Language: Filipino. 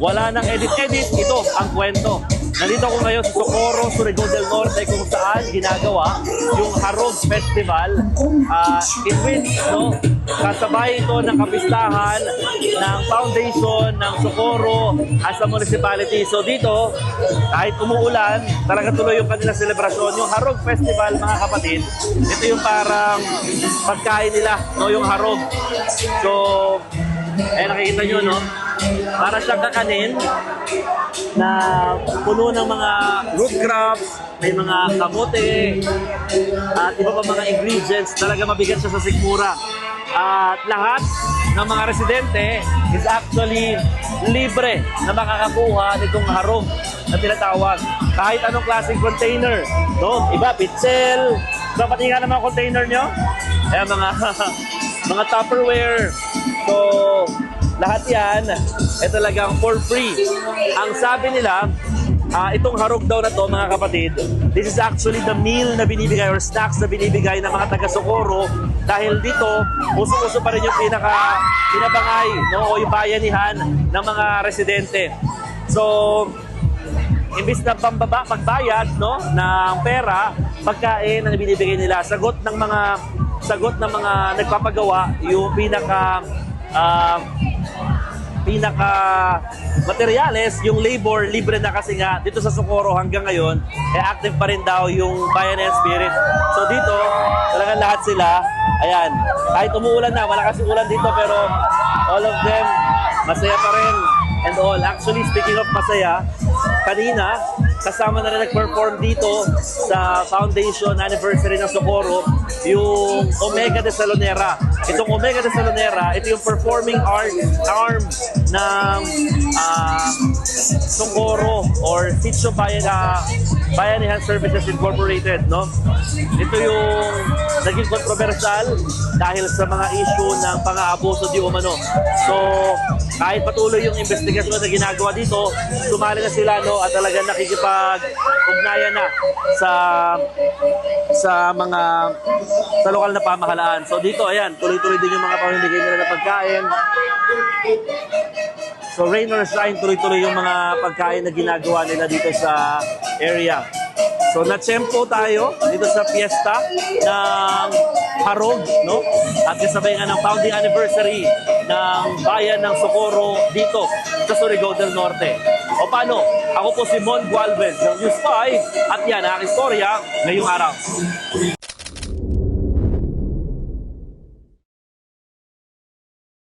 wala nang edit-edit, ito ang kwento. Nandito ako ngayon sa Socorro, Surigao del Norte, kung saan ginagawa yung Harog Festival, in which kasabay ito ng kapistahan ng foundation ng Socorro as a municipality. So dito, kahit umuulan, talaga tuloy yung kanilang selebrasyon. Yung Harog Festival, mga kapatid, ito yung parang pagkain nila, yung harog. So, nakikita nyo, no? Para siyang kakanin na puno ng mga root crops, may mga kamote, at iba pa mga ingredients. Talaga mabigat siya sa sikmura. At lahat ng mga residente is actually libre na makakakuha nitong harog na tinatawag. Kahit anong klaseng container. No? Iba, pitsel. So, pati nga ng mga container nyo. Ayan, mga Tupperware. So, lahat yan, talagang for free. Ang sabi nila, itong harog daw na to, mga kapatid, this is actually the meal na binibigay or snacks na binibigay ng mga taga-Socorro dahil dito, uso-uso pa rin yung pinabangay, o yung bayanihan ng mga residente. So, imbis na pagbayad ng pera, pagkain na binibigay nila, sagot ng mga nagpapagawa, yung pinaka materyales, yung labor, libre na kasi nga dito sa Socorro hanggang ngayon, active pa rin daw yung bayanihan spirit. So dito, talagang lahat sila, ayan, kahit umuulan na, malakas yung ulan dito, pero all of them, masaya pa rin and all. Actually, speaking of masaya, kanina, kasama na rin nag-perform dito sa foundation anniversary ng Socorro, yung Omega de Salonera. Itong Omega de Salonera, ito yung performing arm ng Socorro or Sitio Bayanihan Services Incorporated. No? Ito yung naging kontrobersyal dahil sa mga issue ng pang-aabuso di umano. So, kahit patuloy yung investigasyon na ginagawa dito, sumali na sila at talagang nakikipag-ugnayan na sa lokal na pamahalaan. So dito, ayan, tuloy-tuloy din yung mga pamimigay nila na pagkain. So rain or shine, tuloy-tuloy yung mga pagkain na ginagawa nila dito sa area. So na-tsempo tayo dito sa fiesta ng Harog, no? At kasabay nga ng founding anniversary ng bayan ng Socorro dito sa Surigao del Norte. O paano? Ako po si Mon Gualvez ng News 5 at yan ang aking istorya ngayong araw.